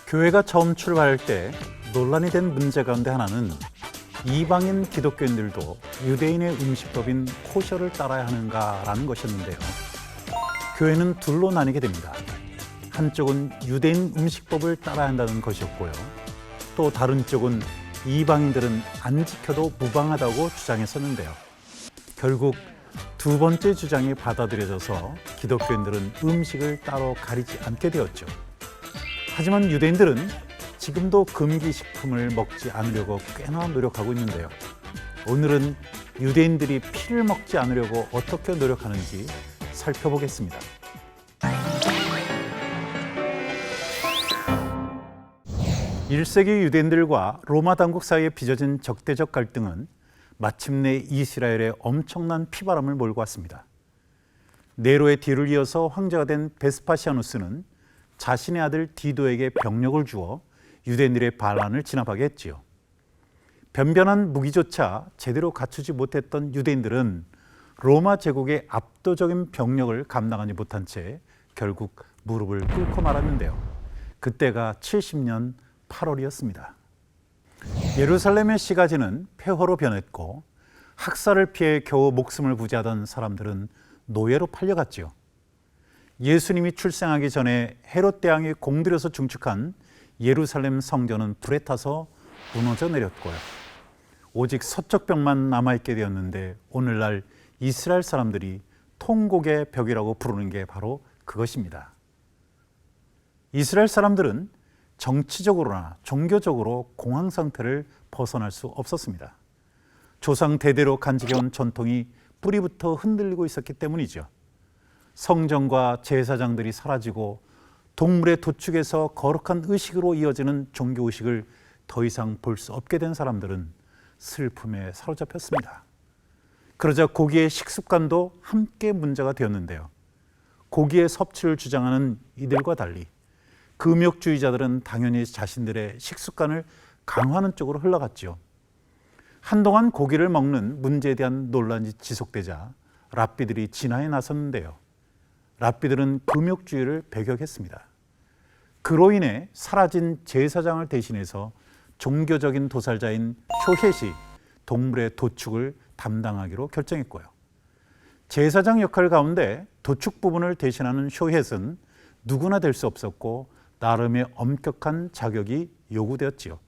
교회가 처음 출발할 때 논란이 된 문제 가운데 하나는 이방인 기독교인들도 유대인의 음식법인 코셔를 따라야 하는가라는 것이었는데요. 교회는 둘로 나뉘게 됩니다. 한쪽은 유대인 음식법을 따라야 한다는 것이었고요. 또 다른 쪽은 이방인들은 안 지켜도 무방하다고 주장했었는데요. 결국 두 번째 주장이 받아들여져서 기독교인들은 음식을 따로 가리지 않게 되었죠. 하지만 유대인들은 지금도 금기식품을 먹지 않으려고 꽤나 노력하고 있는데요. 오늘은 유대인들이 피를 먹지 않으려고 어떻게 노력하는지 살펴보겠습니다. (1세기) 유대인들과 로마 당국 사이에 빚어진 적대적 갈등은 마침내 이스라엘에 엄청난 피바람을 몰고 왔습니다. 네로의 뒤를 이어서 황제가 된 베스파시아누스는 자신의 아들 디도에게 병력을 주어 유대인들의 반란을 진압하게 했지요. 변변한 무기조차 제대로 갖추지 못했던 유대인들은 로마 제국의 압도적인 병력을 감당하지 못한 채 결국 무릎을 꿇고 말았는데요. 그때가 70년 8월이었습니다. 예루살렘의 시가지는 폐허로 변했고 학살을 피해 겨우 목숨을 부지하던 사람들은 노예로 팔려갔지요. 예수님이 출생하기 전에 헤롯 대왕이 공들여서 중축한 예루살렘 성전은 불에 타서 무너져 내렸고요. 오직 서쪽 벽만 남아있게 되었는데 오늘날 이스라엘 사람들이 통곡의 벽이라고 부르는 게 바로 그것입니다. 이스라엘 사람들은 정치적으로나 종교적으로 공황 상태를 벗어날 수 없었습니다. 조상 대대로 간직해온 전통이 뿌리부터 흔들리고 있었기 때문이죠. 성전과 제사장들이 사라지고 동물의 도축에서 거룩한 의식으로 이어지는 종교의식을 더 이상 볼 수 없게 된 사람들은 슬픔에 사로잡혔습니다. 그러자 고기의 식습관도 함께 문제가 되었는데요. 고기의 섭취를 주장하는 이들과 달리 금욕주의자들은 당연히 자신들의 식습관을 강화하는 쪽으로 흘러갔죠. 한동안 고기를 먹는 문제에 대한 논란이 지속되자 랍비들이 진화에 나섰는데요. 랍비들은 금욕주의를 배격했습니다. 그로 인해 사라진 제사장을 대신해서 종교적인 도살자인 쇼헷이 동물의 도축을 담당하기로 결정했고요. 제사장 역할 가운데 도축 부분을 대신하는 쇼헷은 누구나 될 수 없었고 나름의 엄격한 자격이 요구되었지요.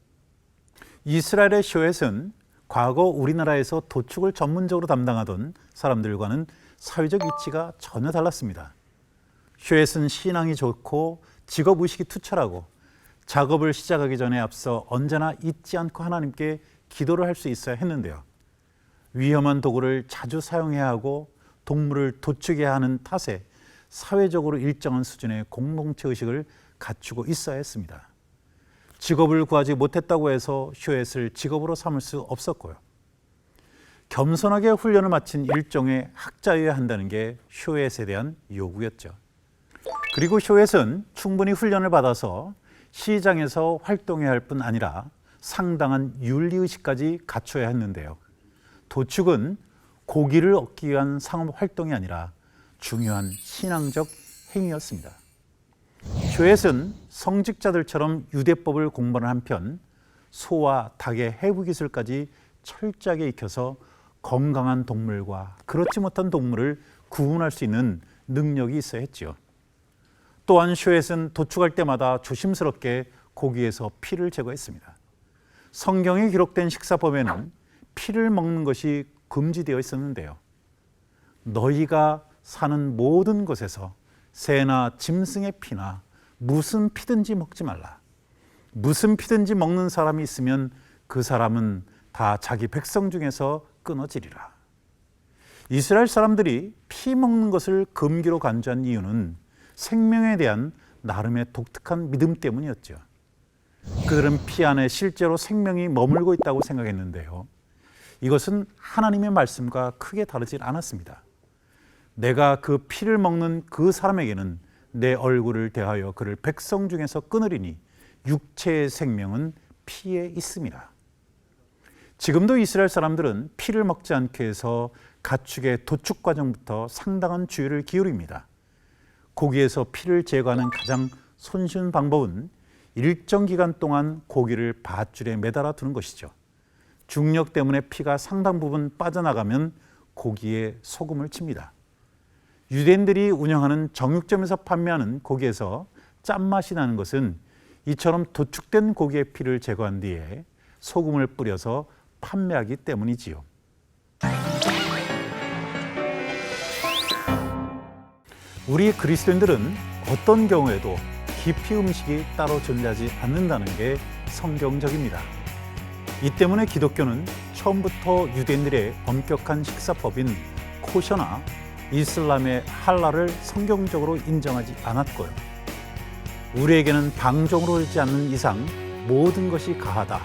이스라엘의 쇼헷은 과거 우리나라에서 도축을 전문적으로 담당하던 사람들과는 사회적 위치가 전혀 달랐습니다. 쇼헷은 신앙이 좋고 직업의식이 투철하고 작업을 시작하기 전에 앞서 언제나 잊지 않고 하나님께 기도를 할 수 있어야 했는데요. 위험한 도구를 자주 사용해야 하고 동물을 도축해야 하는 탓에 사회적으로 일정한 수준의 공동체 의식을 갖추고 있어야 했습니다. 직업을 구하지 못했다고 해서 쇼헷을 직업으로 삼을 수 없었고요. 겸손하게 훈련을 마친 일종의 학자여야 한다는 게 쇼헷에 대한 요구였죠. 그리고 쇼헷은 충분히 훈련을 받아서 시장에서 활동해야 할 뿐 아니라 상당한 윤리의식까지 갖춰야 했는데요. 도축은 고기를 얻기 위한 상업 활동이 아니라 중요한 신앙적 행위였습니다. 쇼헷은 성직자들처럼 유대법을 공부하는 한편 소와 닭의 해부 기술까지 철저하게 익혀서 건강한 동물과 그렇지 못한 동물을 구분할 수 있는 능력이 있어야 했지요. 또한 쇼헷은 도축할 때마다 조심스럽게 고기에서 피를 제거했습니다. 성경에 기록된 식사법에는 피를 먹는 것이 금지되어 있었는데요. 너희가 사는 모든 곳에서 새나 짐승의 피나 무슨 피든지 먹지 말라. 무슨 피든지 먹는 사람이 있으면 그 사람은 다 자기 백성 중에서 끊어지리라. 이스라엘 사람들이 피 먹는 것을 금기로 간주한 이유는 생명에 대한 나름의 독특한 믿음 때문이었죠. 그들은 피 안에 실제로 생명이 머물고 있다고 생각했는데요. 이것은 하나님의 말씀과 크게 다르질 않았습니다. 내가 그 피를 먹는 그 사람에게는 내 얼굴을 대하여 그를 백성 중에서 끊으리니 육체의 생명은 피에 있습니다. 지금도 이스라엘 사람들은 피를 먹지 않게 해서 가축의 도축 과정부터 상당한 주의를 기울입니다. 고기에서 피를 제거하는 가장 손쉬운 방법은 일정 기간 동안 고기를 밧줄에 매달아 두는 것이죠. 중력 때문에 피가 상당 부분 빠져나가면 고기에 소금을 칩니다. 유대인들이 운영하는 정육점에서 판매하는 고기에서 짠맛이 나는 것은 이처럼 도축된 고기의 피를 제거한 뒤에 소금을 뿌려서 판매하기 때문이지요. 우리 그리스도인들은 어떤 경우에도 기피 음식이 따로 존재하지 않는다는 게 성경적입니다. 이 때문에 기독교는 처음부터 유대인들의 엄격한 식사법인 코셔나 이슬람의 할랄을 성경적으로 인정하지 않았고요. 우리에게는 방종으로 하지 않는 이상 모든 것이 가하다.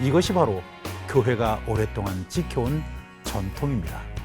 이것이 바로 교회가 오랫동안 지켜온 전통입니다.